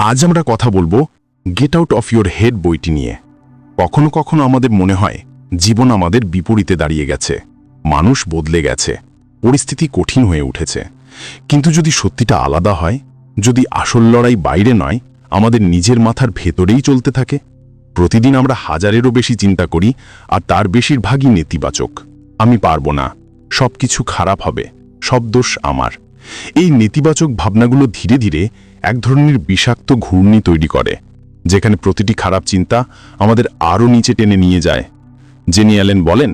আজ আমরা কথা বলবো get out of your head বইটি নিয়ে। কখনো কখনো আমাদের মনে হয় জীবন আমাদের বিপরীতে দাঁড়িয়ে গেছে, মানুষ বদলে গেছে, পরিস্থিতি কঠিন হয়ে উঠেছে। কিন্তু যদি সত্যিটা আলাদা হয়, যদি আসল লড়াই বাইরে নয়, আমাদের নিজের মাথার ভেতরেই চলতে থাকে। প্রতিদিন আমরা হাজারেরও বেশি চিন্তা করি, আর তার বেশিরভাগই নেতিবাচক। আমি পারবো না, সব কিছু খারাপ হবে, সব দোষ আমার। এই নেতিবাচক ভাবনাগুলো ধীরে ধীরে এক ধরনের বিষাক্ত ঘূর্ণি তৈরি করে, যেখানে প্রতিটি খারাপ চিন্তা আমাদের আরও নিচে টেনে নিয়ে যায়। জেনি অ্যালেন বলেন,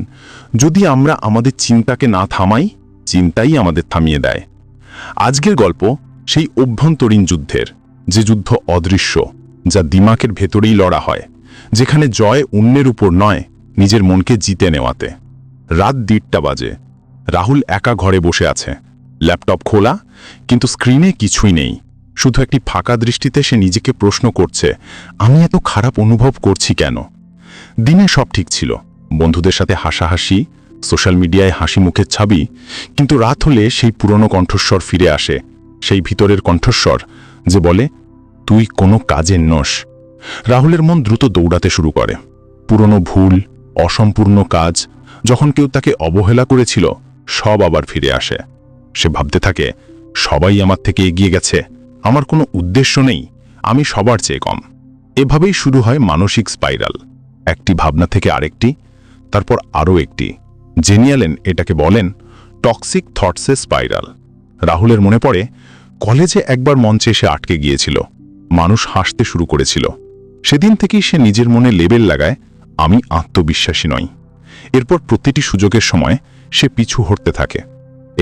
যদি আমরা আমাদের চিন্তাকে না থামাই, চিন্তাই আমাদের থামিয়ে দেয়। আজকের গল্প সেই অভ্যন্তরীণ যুদ্ধের, যে যুদ্ধ অদৃশ্য, যা দিমাগের ভেতরেই লড়া হয়, যেখানে জয় অন্যের উপর নয়, নিজের মনকে জিতে নেওয়াতে। রাত 1:30 বাজে। রাহুল একা ঘরে বসে আছে, ল্যাপটপ খোলা, কিন্তু স্ক্রিনে কিছুই নেই। শুধু একটি ফাঁকা দৃষ্টিতে সে নিজেকে প্রশ্ন করছে, আমি এত খারাপ অনুভব করছি কেন? দিনে সব ঠিক ছিল, বন্ধুদের সাথে হাসাহাসি, সোশ্যাল মিডিয়ায় হাসি মুখের ছবি। কিন্তু রাত হলে সেই পুরনো কণ্ঠস্বর ফিরে আসে, সেই ভিতরের কণ্ঠস্বর যে বলে, তুই কোনো কাজের নস। রাহুলের মন দ্রুত দৌড়াতে শুরু করে। পুরনো ভুল, অসম্পূর্ণ কাজ, যখন কেউ তাকে অবহেলা করেছিল, সব আবার ফিরে আসে। সে ভাবতে থাকে, সবাই আমার থেকে এগিয়ে গেছে, আমার কোনো উদ্দেশ্য নেই, আমি সবার চেয়ে কম। এভাবেই শুরু হয় মানসিক স্পাইরাল, একটি ভাবনা থেকে আরেকটি, তারপর আরও একটি। জেনি অ্যালেন এটাকে বলেন টক্সিক থটসের স্পাইরাল। রাহুলের মনে পড়ে, কলেজে একবার মঞ্চে এসে আটকে গিয়েছিল, মানুষ হাসতে শুরু করেছিল। সেদিন থেকেই সে নিজের মনে লেবেল লাগায়, আমি আত্মবিশ্বাসী নই। এরপর প্রতিটি সুযোগের সময় সে পিছু হটতে থাকে।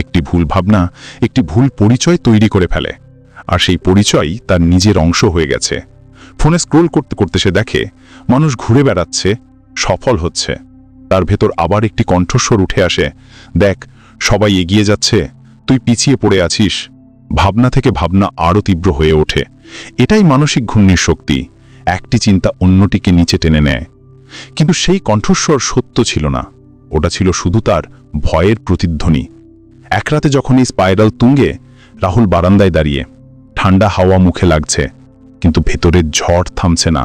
একটি ভুল ভাবনা, একটি ভুল পরিচয় তৈরি করে ফেলে, আর সেই পরিচয় তার নিজের অংশ হয়ে গেছে। ফোনে স্ক্রোল করতে করতে সে দেখে মানুষ ঘুরে বেড়াচ্ছে, সফল হচ্ছে। তার ভেতর আবার একটি কণ্ঠস্বর উঠে আসে, দেখ, সবাই এগিয়ে যাচ্ছে, তুই পিছিয়ে পড়ে আছিস। ভাবনা থেকে ভাবনা আরও তীব্র হয়ে ওঠে। এটাই মানসিক ঘূর্ণির শক্তি, একটি চিন্তা অন্যটিকে নিচে টেনে নেয়। কিন্তু সেই কণ্ঠস্বর সত্য ছিল না, ওটা ছিল শুধু তার ভয়ের প্রতিধ্বনি। এক রাতে যখন এই স্পাইরাল তুঙ্গে, রাহুল বারান্দায় দাঁড়িয়ে, ঠান্ডা হাওয়া মুখে লাগছে, কিন্তু ভেতরের ঝড় থামছে না।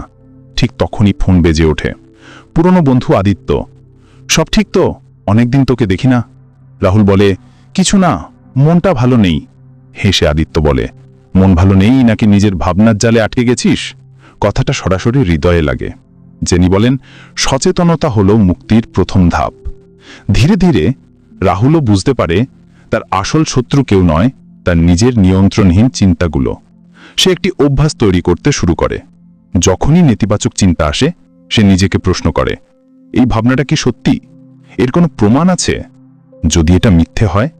ঠিক তখনই ফোন বেজে ওঠে। পুরনো বন্ধু আদিত্য। সব ঠিক তো? অনেকদিন তোকে দেখি না। রাহুল বলে, কিছু না, মনটা ভালো নেই। হেসে আদিত্য বলে, মন ভালো নেই নাকি নিজের ভাবনার জালে আটকে গেছিস? কথাটা সরাসরি হৃদয়ে লাগে। জেনি বলেন, সচেতনতা হলো মুক্তির প্রথম ধাপ। ধীরে ধীরে রাহুলও বুঝতে পারে, তার আসল শত্রু কেউ নয়, তার নিজের নিয়ন্ত্রণহীন চিন্তাগুলো। সে একটি অভ্যাস তৈরি করতে শুরু করে। যখনই নেতিবাচক চিন্তা আসে, সে নিজেকে প্রশ্ন করে, এই ভাবনাটা কি সত্যি? এর কোনো প্রমাণ আছে? যদি এটা মিথ্যে হয়,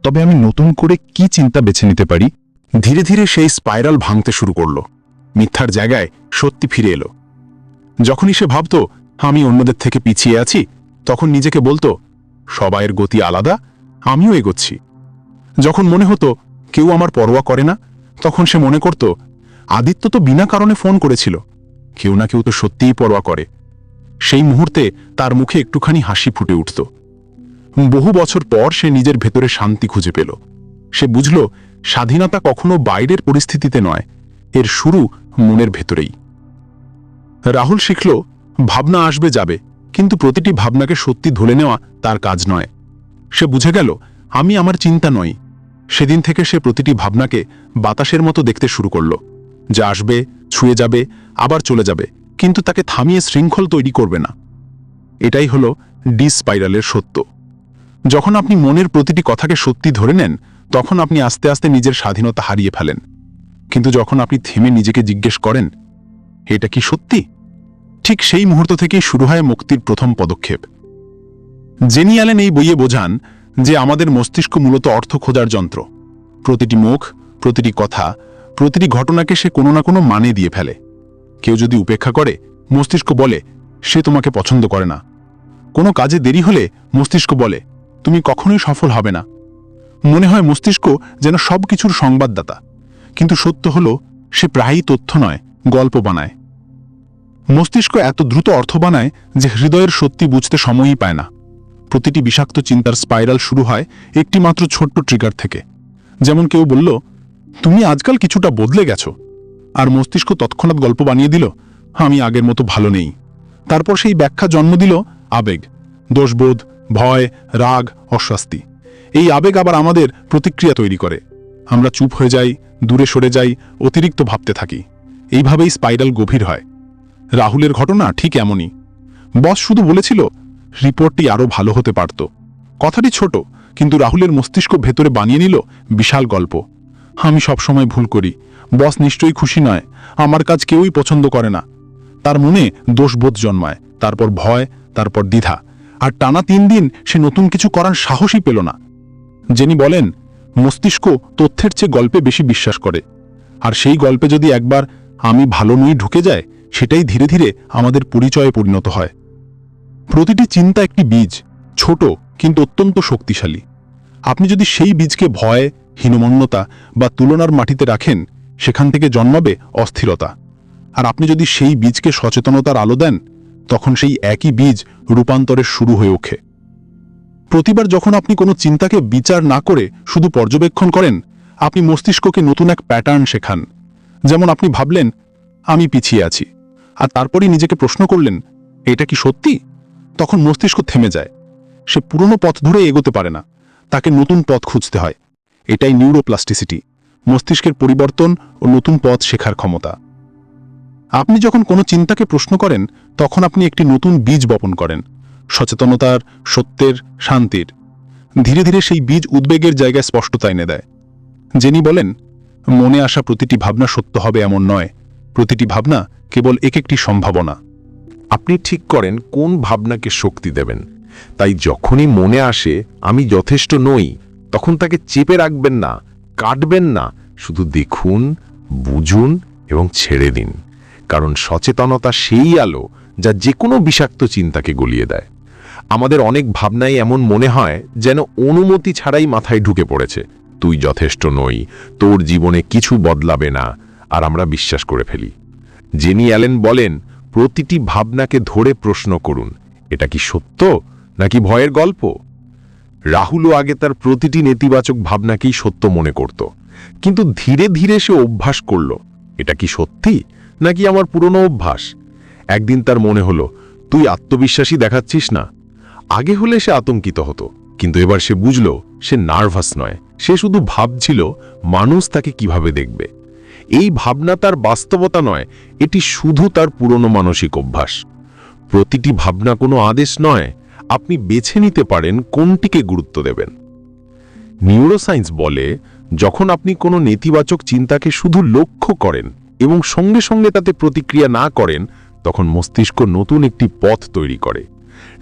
তবে আমি নতুন করে কি চিন্তা বেছে নিতে পারি? ধীরে ধীরে সেই স্পাইরাল ভাঙতে শুরু করল। মিথ্যার জায়গায় সত্যি ফিরে এলো। যখনই সে ভাবত আমি অন্যদের থেকে পিছিয়ে আছি, তখন নিজেকে বলতো, সবাইয়ের গতি আলাদা, আমিও এগোচ্ছি। যখন মনে হতো কেউ আমার পরোয়া করে না, তখন সে মনে করত, আদিত্য তো বিনা কারণে ফোন করেছিল, কেউ না কেউ তো সত্যিই পরোয়া করে। সেই মুহূর্তে তার মুখে একটুখানি হাসি ফুটে উঠত। বহু বছর পর সে নিজের ভেতরে শান্তি খুঁজে পেল। সে বুঝল, স্বাধীনতা কখনো বাইরের পরিস্থিতিতে নয়, এর শুরু মনের ভেতরেই। রাহুল শিখল, ভাবনা আসবে যাবে, কিন্তু প্রতিটি ভাবনাকে সত্যি ধরে নেওয়া তার কাজ নয়। সে বুঝে গেল, আমি আমার চিন্তা নই। সেদিন থেকে সে প্রতিটি ভাবনাকে বাতাসের মতো দেখতে শুরু করল, যা আসবে, ছুঁয়ে যাবে, আবার চলে যাবে, কিন্তু তাকে থামিয়ে শৃঙ্খল তৈরি করবে না। এটাই হলো স্পাইরালের সত্য। যখন আপনি মনের প্রতিটি কথাকে সত্যি ধরে নেন, তখন আপনি আস্তে আস্তে নিজের স্বাধীনতা হারিয়ে ফেলেন। কিন্তু যখন আপনি থেমে নিজেকে জিজ্ঞেস করেন, এটা কি সত্যি? ঠিক সেই মুহূর্ত থেকেই শুরু হয় মুক্তির প্রথম পদক্ষেপ। জেনি অ্যালেন এই বইয়ে বোঝান যে আমাদের মস্তিষ্ক মূলত অর্থ খোঁজার যন্ত্র। প্রতিটি মুখ, প্রতিটি কথা, প্রতিটি ঘটনাকে সে কোনো না কোনো মানে দিয়ে ফেলে। কেউ যদি উপেক্ষা করে, মস্তিষ্ক বলে সে তোমাকে পছন্দ করে না। কোনো কাজে দেরি হলে মস্তিষ্ক বলে তুমি কখনোই সফল হবে না। মনে হয় মস্তিষ্ক যেন সব কিছুর সংবাদদাতা, কিন্তু সত্য হলো সে প্রায়ই তথ্য নয়, গল্প বানায়। মস্তিষ্ক এত দ্রুত অর্থ বানায় যে হৃদয়ের সত্যি বুঝতে সময়ই পায় না। প্রতিটি বিষাক্ত চিন্তার স্পাইরাল শুরু হয় একটি মাত্র ছোট্ট ট্রিগার থেকে। যেমন কেউ বলল, তুমি আজকাল কিছুটা বদলে গেছো। আর মস্তিষ্ক তৎক্ষণাৎ গল্প বানিয়ে দিল, আমি আগের মতো ভালো নেই। তারপর সেই ব্যাখ্যা জন্ম দিল আবেগ, দোষবোধ, ভয়, রাগ, অস্বস্তি। এই আবেগ আবার আমাদের প্রতিক্রিয়া তৈরি করে। আমরা চুপ হয়ে যাই, দূরে সরে যাই, অতিরিক্ত ভাবতে থাকি। এইভাবেই স্পাইরাল গভীর হয়। রাহুলের ঘটনা ঠিক এমনই। বস শুধু বলেছিল রিপোর্টটি আরও ভালো হতে পারত। কথাটি ছোট, কিন্তু রাহুলের মস্তিষ্ক ভেতরে বানিয়ে নিল বিশাল গল্প। আমি সবসময় ভুল করি, বস নিশ্চয়ই খুশি নয়, আমার কাজ কেউই পছন্দ করে না। তার মনে দোষবোধ জন্মায়, তারপর ভয়, তারপর দ্বিধা, আর টানা 3 দিন সে নতুন কিছু করার সাহসই পেল না। জেনি বলেন, মস্তিষ্ক তথ্যের চেয়ে গল্পে বেশি বিশ্বাস করে, আর সেই গল্পে যদি একবার আমি ভালো নই ঢুকে যায়, সেটাই ধীরে ধীরে আমাদের পরিচয়ে পরিণত হয়। প্রতিটি চিন্তা একটি বীজ, ছোট কিন্তু অত্যন্ত শক্তিশালী। আপনি যদি সেই বীজকে ভয়, হীনমন্যতা বা তুলনার মাটিতে রাখেন, সেখান থেকে জন্মাবে অস্থিরতা। আর আপনি যদি সেই বীজকে সচেতনতার আলো দেন, তখন সেই একই বীজ রূপান্তরের শুরু হয়ে ওঠে। প্রতিবার যখন আপনি কোনো চিন্তাকে বিচার না করে শুধু পর্যবেক্ষণ করেন, আপনি মস্তিষ্ককে নতুন এক প্যাটার্ন শেখান। যেমন আপনি ভাবলেন আমি পিছিয়ে আছি, আর তারপরই নিজেকে প্রশ্ন করলেন এটা কি সত্যি? তখন মস্তিষ্ক থেমে যায়। সে পুরনো পথ ধরে এগোতে পারে না, তাকে নতুন পথ খুঁজতে হয়। এটাই নিউরোপ্লাস্টিসিটি, মস্তিষ্কের পরিবর্তন ও নতুন পথ শেখার ক্ষমতা। আপনি যখন কোনো চিন্তাকে প্রশ্ন করেন, তখন আপনি একটি নতুন বীজ বপন করেন, সচেতনতার, সত্যের, শান্তির। ধীরে ধীরে সেই বীজ উদ্বেগের জায়গায় স্পষ্টতা এনে দেয়। জেনি বলেন, মনে আসা প্রতিটি ভাবনা সত্য হবে এমন নয়, প্রতিটি ভাবনা কেবল এক একটি সম্ভাবনা। আপনি ঠিক করেন কোন ভাবনাকে শক্তি দেবেন। তাই যখনই মনে আসে আমি যথেষ্ট নই, তখন তাকে চেপে রাখবেন না, কাটবেন না, শুধু দেখুন, বুঝুন এবং ছেড়ে দিন। কারণ সচেতনতা সেই আলো যা যে কোনো বিষাক্ত চিন্তাকে গলিয়ে দেয়। আমাদের অনেক ভাবনাই এমন মনে হয় যেন অনুমতি ছাড়াই মাথায় ঢুকে পড়েছে, তুই যথেষ্ট নই, তোর জীবনে কিছু বদলাবে না, আর আমরা বিশ্বাস করে ফেলি। জেনি অ্যালেন বলেন, প্রতিটি ভাবনাকে ধরে প্রশ্ন করুন, এটা কি সত্য নাকি ভয়ের গল্প? রাহুলও আগে তার প্রতিটি নেতিবাচক ভাবনাকেই সত্য মনে করত, কিন্তু ধীরে ধীরে সে অভ্যাস করল, এটা কি সত্যি নাকি আমার পুরনো অভ্যাস? একদিন তার মনে হলো, তুই আত্মবিশ্বাসী দেখাচ্ছিস না। আগে হলে সে আতঙ্কিত হতো, কিন্তু এবার সে বুঝল সে নার্ভাস নয়, সে শুধু ভাবছিল মানুষ তাকে কিভাবে দেখবে। এই ভাবনা তার বাস্তবতা নয়, এটি শুধু তার পুরনো মানসিক অভ্যাস। প্রতিটি ভাবনা কোনো আদেশ নয়, আপনি বেছে নিতে পারেন কোনটিকে গুরুত্ব দেবেন। নিউরোসায়েন্স বলে, যখন আপনি কোনো নেতিবাচক চিন্তাকে শুধু লক্ষ্য করেন এবং সঙ্গে সঙ্গে তাতে প্রতিক্রিয়া না করেন, তখন মস্তিষ্ক নতুন একটি পথ তৈরি করে।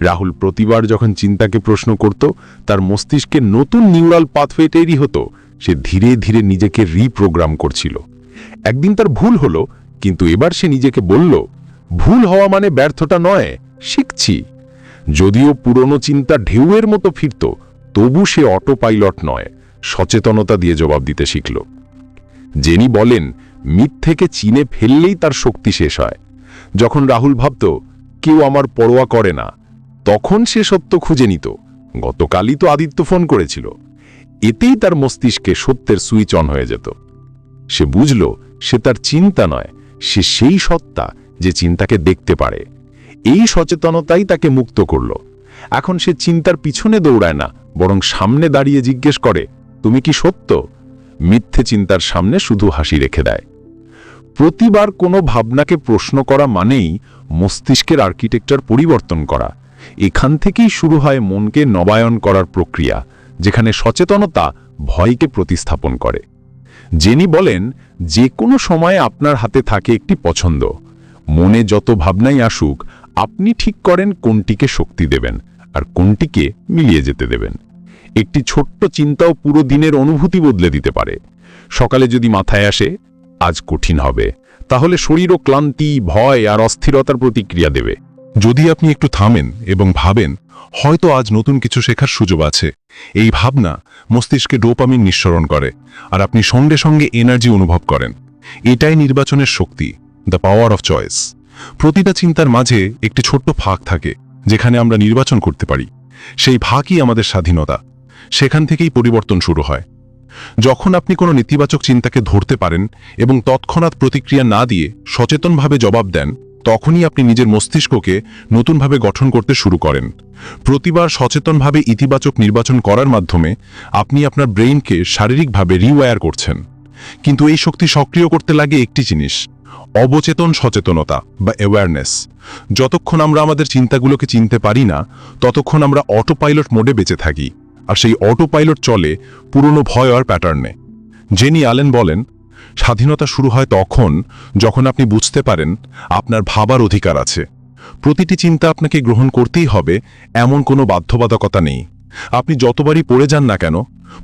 রাহুল প্রতিবার যখন চিন্তাকে প্রশ্ন করত, তার মস্তিষ্কে নতুন নিউরাল পাথওয়ে তৈরি হতো। সে ধীরে ধীরে নিজেকে রিপ্রোগ্রাম করছিল। একদিন তার ভুল হলো, কিন্তু এবার সে নিজেকে বলল, ভুল হওয়া মানে ব্যর্থতা নয়, শিখছি। যদিও পুরনো চিন্তা ঢেউয়ের মতো ফিরত, তবু সে অটো পাইলট নয়, সচেতনতা দিয়ে জবাব দিতে শিখল। জেনি বলেন, মিথ্যেকে চিনে ফেললেই তার শক্তি শেষ হয়। যখন রাহুল ভাবত কেউ আমার পরোয়া করে না, তখন সে সত্য খুঁজে নিত, গতকালই তো আদিত্য ফোন করেছিল। এতেই তার মস্তিষ্কে সত্যের সুইচ অন হয়ে যেত। সে বুঝল সে তার চিন্তা নয়, সে সেই সত্তা যে চিন্তাকে দেখতে পারে। এই সচেতনতাই তাকে মুক্ত করল। এখন সে চিন্তার পিছনে দৌড়ায় না, বরং সামনে দাঁড়িয়ে জিজ্ঞেস করে, তুমি কি সত্য? মিথ্যে চিন্তার সামনে শুধু হাসি রেখে দেয়। প্রতিবার কোনো ভাবনাকে প্রশ্ন করা মানেই মস্তিষ্কের আর্কিটেকচার পরিবর্তন করা। এখান থেকেই শুরু হয় মনকে নবায়ন করার প্রক্রিয়া, যেখানে সচেতনতা ভয়কে প্রতিস্থাপন করে। জেনি বলেন, যে কোনো সময় আপনার হাতে থাকে একটি পছন্দ। মনে যত ভাবনাই আসুক, আপনি ঠিক করেন কোনটিকে শক্তি দেবেন আর কোনটিকে মিলিয়ে যেতে দেবেন। একটি ছোট্ট চিন্তাও পুরো দিনের অনুভূতি বদলে দিতে পারে। সকালে যদি মাথায় আসে আজ কঠিন হবে, তাহলে শরীরও ক্লান্তি, ভয় আর অস্থিরতার প্রতিক্রিয়া দেবে। যদি আপনি একটু থামেন এবং ভাবেন হয়তো আজ নতুন কিছু শেখার সুযোগ আছে, এই ভাবনা মস্তিষ্কে ডোপামিন নিঃসরণ করে, আর আপনি সঙ্গে সঙ্গে এনার্জি অনুভব করেন। এটাই নির্বাচনের শক্তি, দ্য পাওয়ার অফ চয়েস। প্রতিটা চিন্তার মাঝে একটি ছোট্ট ফাঁক থাকে, যেখানে আমরা নির্বাচন করতে পারি। সেই ফাঁকই আমাদের স্বাধীনতা। সেখান থেকেই পরিবর্তন শুরু হয়। যখন আপনি কোনো নেতিবাচক চিন্তাকে ধরতে পারেন এবং তৎক্ষণাৎ প্রতিক্রিয়া না দিয়ে সচেতনভাবে জবাব দেন, তখনই আপনি নিজের মস্তিষ্ককে নতুনভাবে গঠন করতে শুরু করেন। প্রতিবার সচেতনভাবে ইতিবাচক নির্বাচন করার মাধ্যমে আপনি আপনার ব্রেইনকে শারীরিকভাবে রিওয়্যার করছেন। কিন্তু এই শক্তি সক্রিয় করতে লাগে একটি জিনিস, অবচেতন সচেতনতা বা অ্যাওয়ারনেস। যতক্ষণ আমরা আমাদের চিন্তাগুলোকে চিনতে পারি না, ততক্ষণ আমরা অটো পাইলট মোডে বেঁচে থাকি, আর সেই অটো পাইলট চলে পুরনো ভয় আর প্যাটার্নে। জেনি অ্যালেন বলেন, স্বাধীনতা শুরু হয় তখন যখন আপনি বুঝতে পারেন আপনার ভাবার অধিকার আছে। প্রতিটি চিন্তা আপনাকে গ্রহণ করতেই হবে এমন কোনো বাধ্যবাধকতা নেই। আপনি যতবারই পড়ে যান না কেন,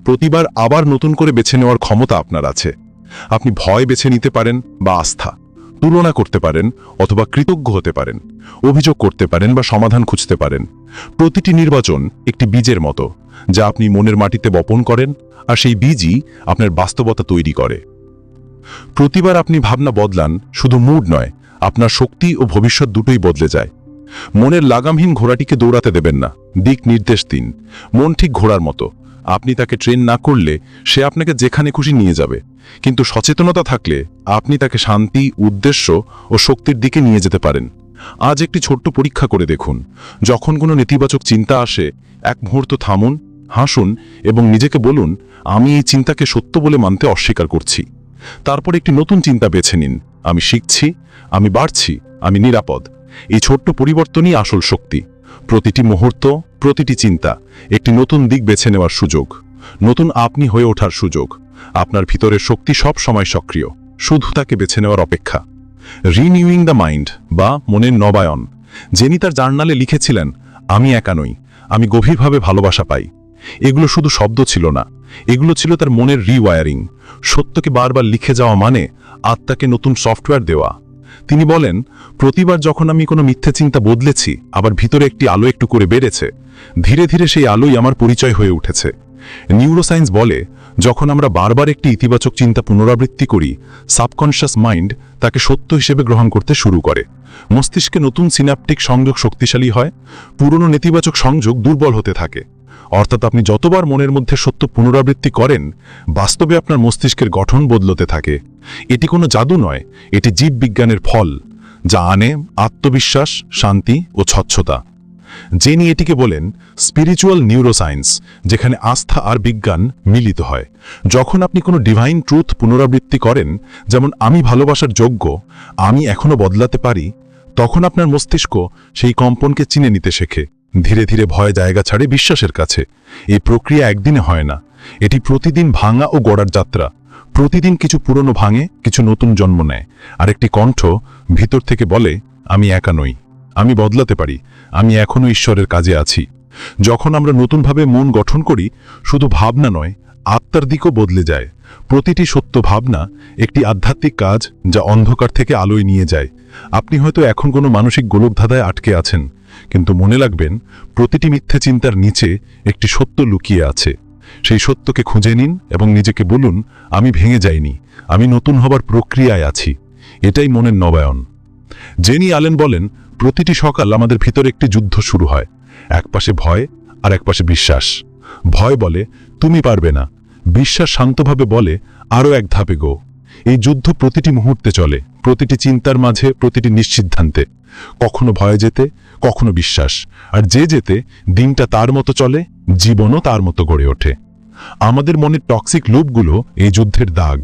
প্রতিবার আবার নতুন করে বেছে নেওয়ার ক্ষমতা আপনার আছে। আপনি ভয় বেছে নিতে পারেন বা আস্থা, তুলনা করতে পারেন অথবা কৃতজ্ঞ হতে পারেন, অভিযোগ করতে পারেন বা সমাধান খুঁজতে পারেন। প্রতিটি নির্বাচন একটি বীজের মতো, যা আপনি মনের মাটিতে বপন করেন, আর সেই বীজই আপনার বাস্তবতা তৈরি করে। প্রতিবার আপনি ভাবনা বদলান, শুধু মুড নয়, আপনার শক্তি ও ভবিষ্যৎ দুটোই বদলে যায়। মনের লাগামহীন ঘোড়াটিকে দৌড়াতে দেবেন না, দিক নির্দেশ দিন। মন ঠিক ঘোড়ার মতো, আপনি তাকে ট্রেন না করলে সে আপনাকে যেখানে খুশি নিয়ে যাবে, কিন্তু সচেতনতা থাকলে আপনি তাকে শান্তি, উদ্দেশ্য ও শক্তির দিকে নিয়ে যেতে পারেন। আজ একটি ছোট্ট পরীক্ষা করে দেখুন। যখন কোনো নেতিবাচক চিন্তা আসে, এক মুহূর্ত থামুন, হাসুন এবং নিজেকে বলুন, আমি এই চিন্তাকে সত্য বলে মানতে অস্বীকার করছি। তারপর একটি নতুন চিন্তা বেছে নিন, আমি শিখছি, আমি বাড়ছি, আমি নিরাপদ। এই ছোট্ট পরিবর্তনই আসল শক্তি। প্রতিটি মুহূর্ত, প্রতিটি চিন্তা একটি নতুন দিক বেছে নেওয়ার সুযোগ, নতুন আপনি হয়ে ওঠার সুযোগ। আপনার ভিতরের শক্তি সব সময় সক্রিয়, শুধু তাকে বেছে নেওয়ার অপেক্ষা। রিনিউইং দ্য মাইন্ড বা মনের নবায়ন। জেনি তার জার্নালে লিখেছিলেন, আমি একা নই, আমি গভীরভাবে ভালোবাসা পাই। এগুলো শুধু শব্দ ছিল না, এগুলো ছিল তার মনের রিওয়ায়ারিং। সত্যকে বারবার লিখে যাওয়া মানে আত্মাকে নতুন সফটওয়্যার দেওয়া। তিনি বলেন, প্রতিবার যখন আমি কোনো মিথ্যে চিন্তা বদলেছি, আবার ভিতরে একটি আলো একটু করে বেড়েছে। ধীরে ধীরে সেই আলোই আমার পরিচয় হয়ে উঠেছে। নিউরোসায়েন্স বলে, যখন আমরা বারবার একটি ইতিবাচক চিন্তা পুনরাবৃত্তি করি, সাবকনশিয়াস মাইন্ড তাকে সত্য হিসেবে গ্রহণ করতে শুরু করে। মস্তিষ্কে নতুন সিনাপটিক সংযোগ শক্তিশালী হয়, পুরনো নেতিবাচক সংযোগ দুর্বল হতে থাকে। অর্থাৎ আপনি যতবার মনের মধ্যে সত্য পুনরাবৃত্তি করেন, বাস্তবে আপনার মস্তিষ্কের গঠন বদলতে থাকে। এটি কোনো জাদু নয়, এটি জীববিজ্ঞানের ফল, যা আনে আত্মবিশ্বাস, শান্তি ও স্বচ্ছতা। জেনি এটিকে বলেন স্পিরিচুয়াল নিউরোসায়েন্স, যেখানে আস্থা আর বিজ্ঞান মিলিত হয়। যখন আপনি কোনো ডিভাইন ট্রুথ পুনরাবৃত্তি করেন, যেমন আমি ভালোবাসার যোগ্য, আমি এখনো বদলাতে পারি, তখন আপনার মস্তিষ্ক সেই কম্পনকে চিনে নিতে শেখে। ধীরে ধীরে ভয় জায়গা ছাড়ে বিশ্বাসের কাছে। এই প্রক্রিয়া একদিনে হয় না, এটি প্রতিদিন ভাঙা ও গড়ার যাত্রা। প্রতিদিন কিছু পুরনো ভাঙে, কিছু নতুন জন্ম নেয়, আর একটি কণ্ঠ ভিতর থেকে বলে, আমি একা নই, আমি বদলাতে পারি, আমি এখনো ঈশ্বরের কাজে আছি। যখন আমরা নতুনভাবে মন গঠন করি, শুধু ভাবনা নয়, আত্মার দিকও বদলে যায়। প্রতিটি সত্য ভাবনা একটি আধ্যাত্মিক কাজ, যা অন্ধকার থেকে আলোয় নিয়ে যায়। আপনি হয়তো এখন কোনো মানসিক গোলকধাঁধায় আটকে আছেন, কিন্তু মনে রাখবেন, প্রতিটি মিথ্যে চিন্তার নিচে একটি সত্য লুকিয়ে আছে। সেই সত্যকে খুঁজে নিন এবং নিজেকে বলুন, আমি ভেঙে যাইনি, আমি নতুন হবার প্রক্রিয়ায় আছি। এটাই মনের নবায়ন। জেনি অ্যালেন বলেন, প্রতিটি সকাল আমাদের ভিতরে একটি যুদ্ধ শুরু হয়। একপাশে ভয় আর একপাশে বিশ্বাস। ভয় বলে, তুমি পারবে না। বিশ্বাস শান্তভাবে বলে, আরও এক ধাপে গো। এই যুদ্ধ প্রতিটি মুহূর্তে চলে, প্রতিটি চিন্তার মাঝে, প্রতিটি নিশ্চিদ্ধান্তে। কখনো ভয় যেতে, কখনো বিশ্বাস। আর যে যেতে, দিনটা তার মতো চলে, জীবনও তার মতো গড়ে ওঠে। আমাদের মনের টক্সিক লুপগুলো এই যুদ্ধের দাগ।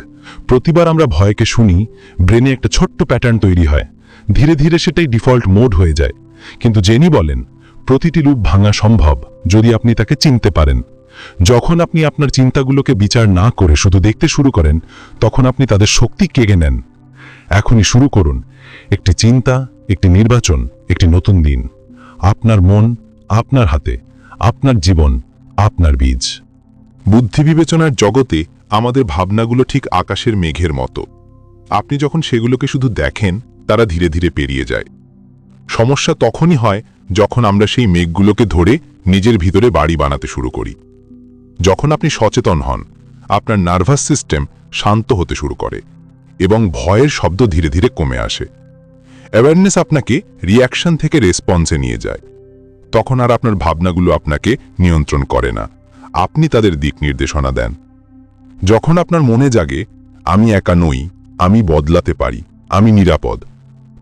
প্রতিবার আমরা ভয়কে শুনি, ব্রেনে একটা ছোট্ট প্যাটার্ন তৈরি হয়। ধীরে ধীরে সেটাই ডিফল্ট মোড হয়ে যায়। কিন্তু জেনি বলেন, প্রতিটি লুপ ভাঙা সম্ভব যদি আপনি তাকে চিনতে পারেন। যখন আপনি আপনার চিন্তাগুলোকে বিচার না করে শুধু দেখতে শুরু করেন, তখন আপনি তাদের শক্তি কেড়ে নেন। এখনই শুরু করুন, একটি চিন্তা, একটি নির্বাচন, একটি নতুন দিন। আপনার মন আপনার হাতে, আপনার জীবন আপনার বীজ। বুদ্ধি বিবেচনার জগতে আমাদের ভাবনাগুলো ঠিক আকাশের মেঘের মতো। আপনি যখন সেগুলোকে শুধু দেখেন, তারা ধীরে ধীরে পেরিয়ে যায়। সমস্যা তখনই হয় যখন আমরা সেই মেঘগুলোকে ধরে নিজের ভিতরে বাড়ি বানাতে শুরু করি। যখন আপনি সচেতন হন, আপনার নার্ভাস সিস্টেম শান্ত হতে শুরু করে এবং ভয়ের শব্দ ধীরে ধীরে কমে আসে। অ্যাওয়ারনেস আপনাকে রিঅ্যাকশন থেকে রেসপন্সে নিয়ে যায়। তখন আর আপনার ভাবনাগুলো আপনাকে নিয়ন্ত্রণ করে না, আপনি তাদের দিক নির্দেশনা দেন। যখন আপনার মনে জাগে আমি একা নই, আমি বদলাতে পারি, আমি নিরাপদ,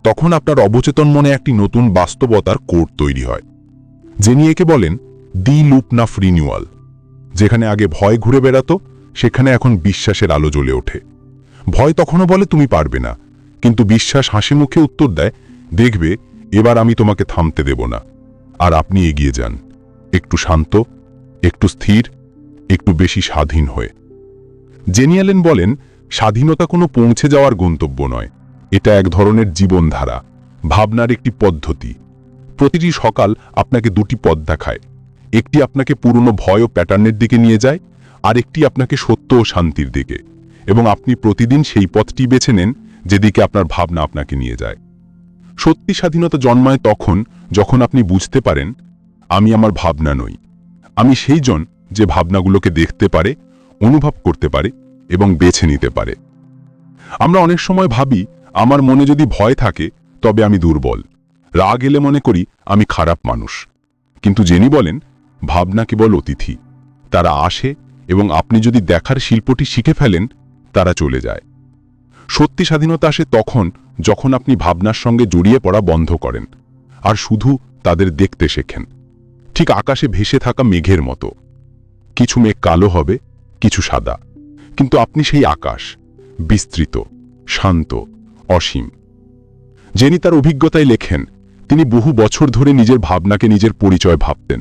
তখন আপনার অবচেতন মনে একটি নতুন বাস্তবতার কোড তৈরি হয়। যিনি একে বলেন দি লুপনাফ রিনিউয়াল। যেখানে আগে ভয় ঘুরে বেড়াতো, সেখানে এখন বিশ্বাসের আলো জ্বলে ওঠে। ভয় তখনও বলে তুমি পারবে না, কিন্তু বিশ্বাস হাসি মুখে উত্তর দেয়, দেখবে এবার আমি তোমাকে থামতে দেব না। আর আপনি এগিয়ে যান, একটু শান্ত, একটু স্থির, একটু বেশি স্বাধীন হয়ে। জেনি অ্যালেন বলেন, স্বাধীনতা কোনো পৌঁছে যাওয়ার গন্তব্য নয়, এটা এক ধরনের জীবনধারা, ভাবনার একটি পদ্ধতি। প্রতিটি সকাল আপনাকে দুটি পথ দেখায়, একটি আপনাকে পুরনো ভয় ও প্যাটার্নের দিকে নিয়ে যায়, আর একটি আপনাকে সত্য ও শান্তির দিকে, এবং আপনি প্রতিদিন সেই পথটি বেছে নেন যেদিকে আপনার ভাবনা আপনাকে নিয়ে যায়। সত্যি স্বাধীনতা জন্মায় তখন যখন আপনি বুঝতে পারেন, আমি আমার ভাবনা নই, আমি সেই জন যে ভাবনাগুলোকে দেখতে পারে, অনুভব করতে পারে এবং বেছে নিতে পারে। আমরা অনেক সময় ভাবি, আমার মনে যদি ভয় থাকে তবে আমি দুর্বল, রাগ এলে মনে করি আমি খারাপ মানুষ। কিন্তু জেনি বলেন, ভাবনা কেবল অতিথি, তারা আসে এবং আপনি যদি দেখার শিল্পটি শিখে ফেলেন, তারা চলে যায়। সত্যি স্বাধীনতা আসে তখন যখন আপনি ভাবনার সঙ্গে জড়িয়ে পড়া বন্ধ করেন আর শুধু তাদের দেখতে শেখেন, ঠিক আকাশে ভেসে থাকা মেঘের মতো। কিছু মেঘ কালো হবে, কিছু সাদা, কিন্তু আপনি সেই আকাশ, বিস্তৃত, শান্ত, অসীম। জেনি তার অভিজ্ঞতায় লেখেন, তিনি বহু বছর ধরে নিজের ভাবনাকে নিজের পরিচয় ভাবতেন।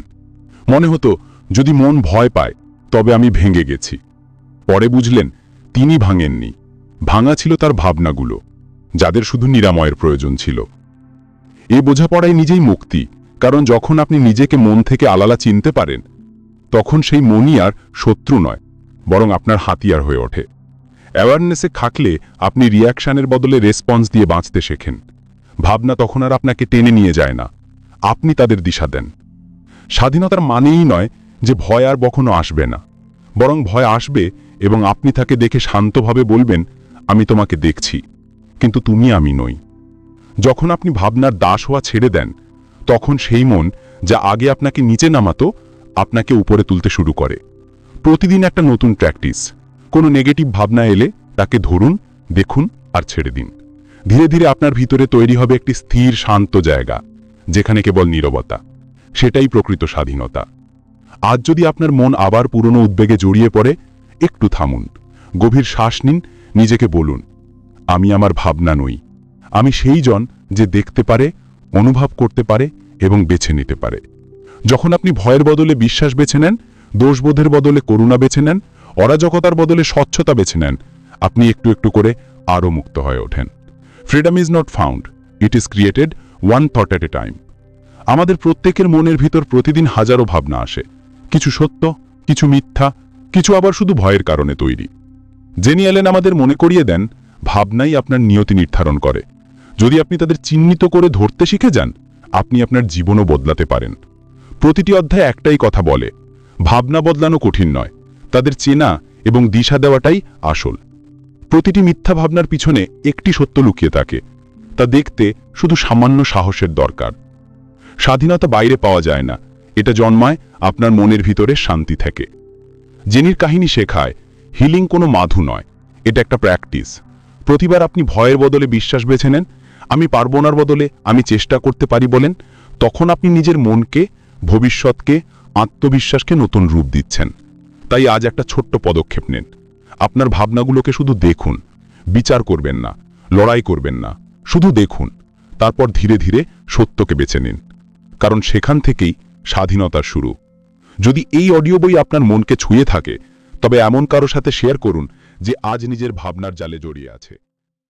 মনে হতো যদি মন ভয় পায় তবে আমি ভেঙে গেছি। পরে বুঝলেন তিনি ভাঙেননি, ভাঙা ছিল তার ভাবনাগুলো, যাদের শুধু নিরাময়ের প্রয়োজন ছিল। এ বোঝাপড়াই নিজেই মুক্তি, কারণ যখন আপনি নিজেকে মন থেকে আলাদা চিনতে পারেন, তখন সেই মনই আর শত্রু নয়, বরং আপনার হাতিয়ার হয়ে ওঠে। অ্যাওয়ারনেসে থাকলে আপনি রিয়াকশনের বদলে রেসপন্স দিয়ে বাঁচতে শেখেন। ভাবনা তখন আর আপনাকে টেনে নিয়ে যায় না, আপনি তাদের দিশা দেন। স্বাধীনতার মানেই নয় যে ভয় আর কখনো আসবে না, বরং ভয় আসবে এবং আপনি তাকে দেখে শান্তভাবে বলবেন, আমি তোমাকে দেখছি, কিন্তু তুমি আমি নই। যখন আপনি ভাবনার দাস হওয়া ছেড়ে দেন, তখন সেই মন যা আগে আপনাকে নিচে নামাতো, আপনাকে উপরে তুলতে শুরু করে। প্রতিদিন একটা নতুন প্র্যাকটিস। কোনো নেগেটিভ ভাবনা এলে তাকে ধরুন, দেখুন আর ছেড়ে দিন। ধীরে ধীরে আপনার ভিতরে তৈরি হবে একটি স্থির শান্ত জায়গা, যেখানে কেবল নীরবতা। সেটাই প্রকৃত স্বাধীনতা। আজ যদি আপনার মন আবার পুরনো উদ্বেগে জড়িয়ে পড়ে, একটু থামুন, গভীর শ্বাস নিন, নিজেকে বলুন, আমি আমার ভাবনা নই, আমি সেই জন যে দেখতে পারে, অনুভব করতে পারে এবং বেছে নিতে পারে। যখন আপনি ভয়ের বদলে বিশ্বাস বেছে নেন, দোষবোধের বদলে করুণা বেছে নেন, অরাজকতার বদলে স্বচ্ছতা বেছে নেন, আপনি একটু একটু করে আরও মুক্ত হয়ে ওঠেন। Freedom is not found, it is created one thought at A time. আমাদের প্রত্যেকের মনের ভিতর প্রতিদিন হাজারো ভাবনা আসে, কিছু সত্য, কিছু মিথ্যা, কিছু আবার শুধু ভয়ের কারণে তৈরি। জেনি অ্যালেন আমাদের মনে করিয়ে দেন, ভাবনাই আপনার নিয়তি নির্ধারণ করে। যদি আপনি তাদের চিহ্নিত করে ধরতে শিখে যান, আপনি আপনার জীবনও বদলাতে পারেন। প্রতিটি অধ্যায় একটাই কথা বলে, ভাবনা বদলানো কঠিন নয়, তাদের চেনা এবং দিশা দেওয়াটাই আসল। প্রতিটি মিথ্যা ভাবনার পিছনে একটি সত্য লুকিয়ে থাকে, তা দেখতে শুধু সামান্য সাহসের দরকার। স্বাধীনতা বাইরে পাওয়া যায় না, এটা জন্মায় আপনার মনের ভিতরে শান্তি থেকে। জেনির কাহিনী শেখায়, হিলিং কোনো মাধু নয়, এটা একটা প্র্যাকটিস। প্রতিবার আপনি ভয়ের বদলে বিশ্বাস বেছে নেন, আমি পারবো নার বদলে আমি চেষ্টা করতে পারি বলেন, তখন আপনি নিজের মনকে, ভবিষ্যৎকে, আত্মবিশ্বাসকে নতুন রূপ দিচ্ছেন। তাই আজ একটা ছোট্ট পদক্ষেপ নেন। আপনার ভাবনাগুলোকে শুধু দেখুন, বিচার করবেন না, লড়াই করবেন না, শুধু দেখুন। তারপর ধীরে ধীরে সত্যকে বেছে নিন, কারণ সেখান থেকেই স্বাধীনতার শুরু। যদি এই অডিও বই আপনার মনকে ছুঁয়ে থাকে, তবে এমন কারো সাথে শেয়ার করুন যে আজ নিজের ভাবনার জালে জড়িয়ে আছে।